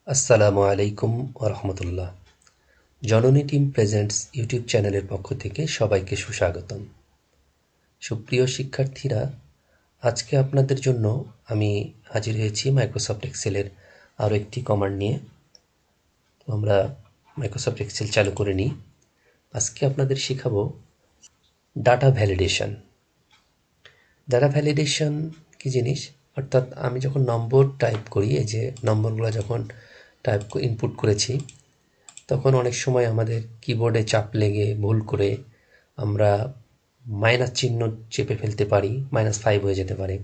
আসসালামু আলাইকুম ওরহমতুল্লাহ। জননী টিম প্রেজেন্টস ইউটিউব চ্যানেলের পক্ষ থেকে সবাইকে সুস্বাগতম। সুপ্রিয় শিক্ষার্থীরা, আজকে আপনাদের জন্য আমি হাজির হয়েছি মাইক্রোসফট এক্সেলের আরও একটি কমান্ড নিয়ে। আমরা মাইক্রোসফট এক্সেল চালু করে নিই। আজকে আপনাদের শেখাবো ডাটা ভ্যালিডেশন। ডাটা ভ্যালিডেশন কী জিনিস? অর্থাৎ আমি যখন নম্বর টাইপ করি, এই যে নম্বরগুলো যখন ইনপুট করেছি, তখন অনেক সময় আমাদের কিবোর্ডে চাপ লেগে ভুল করে আমরা মাইনাস চিহ্ন চেপে ফেলতে পারি, -5 হয়ে যেতে পারে।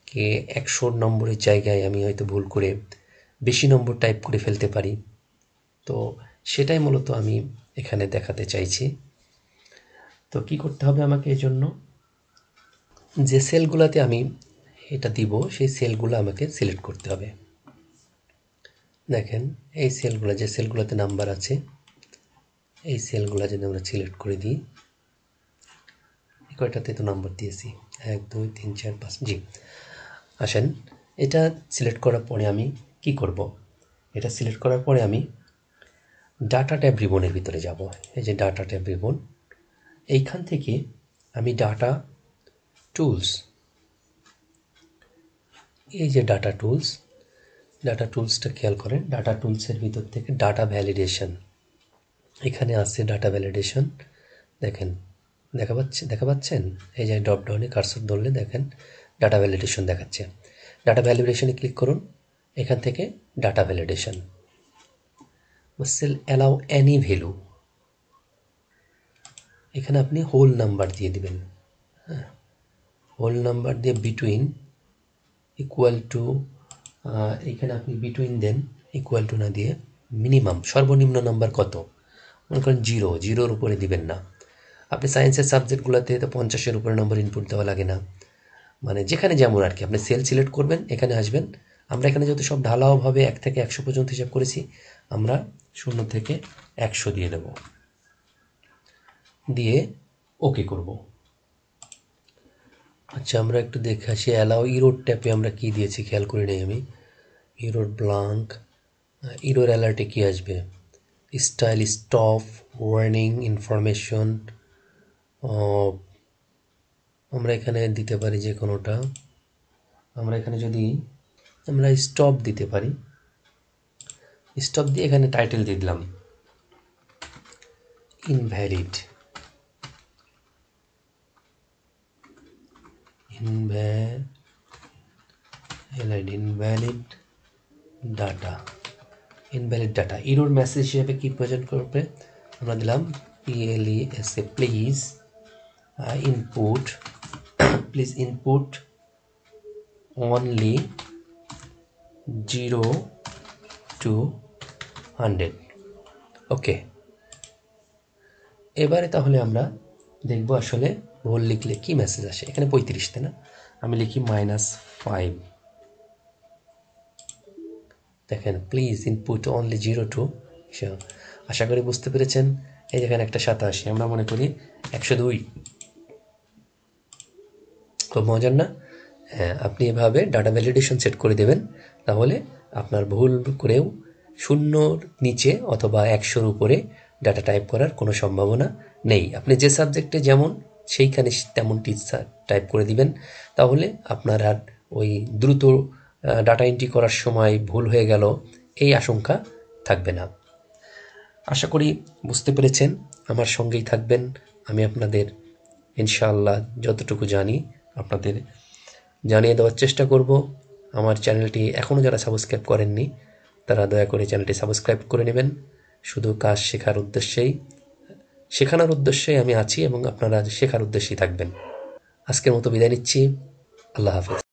কি 100 নম্বরের জায়গায় আমি হয়তো ভুল করে বেশি নম্বর টাইপ করে ফেলতে পারি। তো সেটাই মূলত আমি এখানে দেখাতে চাইছি। তো কি করতে হবে আমাকে? এজন্য যে সেলগুলোতে আমি এটা দিব, সেই সেলগুলো আমাকে সিলেক্ট করতে হবে। দেখেন, এই সেলগুলো, যে সেলগুলোতে নাম্বার আছে, এই সেলগুলো যদি আমরা সিলেক্ট করে দিই, কয়টাতে তো নাম্বার দিয়েছি, 1 2 3 4 5। জি, আসেন, এটা সিলেক্ট করার পরে আমি কি করব? এটা সিলেক্ট করার পরে আমি ডাটা ট্যাব রিবনের ভিতরে যাব। এই যে ডাটা ট্যাব রিবন, এইখান থেকে আমি ডাটা টুলস, এই যে ডাটা টুলসটা খেয়াল করেন। ডাটা টুলসের ভিতর থেকে ডাটা ভ্যালিডেশন, এখানে আছে ডাটা ভ্যালিডেশন। দেখেন, দেখা পাচ্ছেন? এই যে ড্রপ ডাউনে কার্সর ধরলে দেখেন ডাটা ভ্যালিডেশন দেখাচ্ছে। ডাটা ভ্যালিডেশনে ক্লিক করুন। এখান থেকে data validation, cell allow any value, এখানে আপনি হোল নাম্বার দিয়ে দিবেন। হ্যাঁ, হোল নাম্বার দিয়ে বিটুইন ইকুয়াল টু, এখানে আপনি বিটুইন দেন, ইকুয়াল টু না দিয়ে মিনিমাম, সর্বনিম্ন নাম্বার কত? মনে করেন 0, 0-র উপরে দিবেন না। আপনি সায়েন্সের সাবজেক্টগুলোতে তো 50-এর উপরে নম্বর ইনপুট দেওয়া লাগে না, মানে যেখানে যেমন আর কি। আপনি সেল সিলেক্ট করবেন, এখানে আসবেন। আমরা এখানে যেহেতু সব ঢালাওভাবে 1 থেকে 100 পর্যন্ত হিসাব করেছি, আমরা 0 থেকে 100 দিয়ে দেব, দিয়ে ওকে করব। আচ্ছা, আমরা একটু দেখে আসি। অ্যালাউ ইরোড ট্যাপে আমরা কি দিয়েছি খেয়াল করে নেই আমি। ইরোড ব্লাঙ্ক, ইরোর অ্যালার্টে কি আসবে? Style, stop, warning, information. আমরা এখানে দিতে পারি যে কোনোটা। আমরা এখানে যদি আমরা স্টপ দিতে পারি, স্টপ দিয়ে এখানে টাইটেল দিয়ে দিলাম invalid, invalid data, invalid data. Error message হিসেবে কি প্রেজেন্ট করবে? আমরা দিলাম PLESA, please input, please input only 0 to 100। ওকে, এবারে তাহলে আমরা দেখব আসলে ভুল লিখলে কি মেসেজ আসে। এখানে 35, তাই না? আমি লিখি -5। দেখেন, প্লিজ ইনপুট অনলি 0 to। আশা করি বুঝতে পেরেছেন। এই যেখানে একটা 87, আমরা মনে করি 102। খুব মজার না? হ্যাঁ, আপনি এভাবে ডাটা ভ্যালিডেশন সেট করে দেবেন, তাহলে আপনার ভুল করেও 0-র নিচে অথবা 100-র উপরে ডাটা টাইপ করার কোনো সম্ভাবনা নেই। আপনি যে সাবজেক্টে যেমন, সেইখানে তেমনটি টাইপ করে দিবেন, তাহলে আপনার আর ওই দ্রুত ডাটা এন্ট্রি করার সময় ভুল হয়ে গেল, এই আশঙ্কা থাকবে না। আশা করি বুঝতে পেরেছেন। আমার সঙ্গেই থাকবেন। আমি আপনাদের ইনশাআল্লাহ যতটুকু জানি আপনাদের জানিয়ে দেওয়ার চেষ্টা করব। আমার চ্যানেলটি এখনও যারা সাবস্ক্রাইব করেননি, তারা দয়া করে চ্যানেলটি সাবস্ক্রাইব করে নেবেন। শুধু কাজ শেখার উদ্দেশ্যেই, শেখানোর উদ্দেশ্যেই আমি আছি, এবং আপনারা শেখার উদ্দেশ্যেই থাকবেন। আজকের মতো বিদায় নিচ্ছি। আল্লাহ হাফেজ।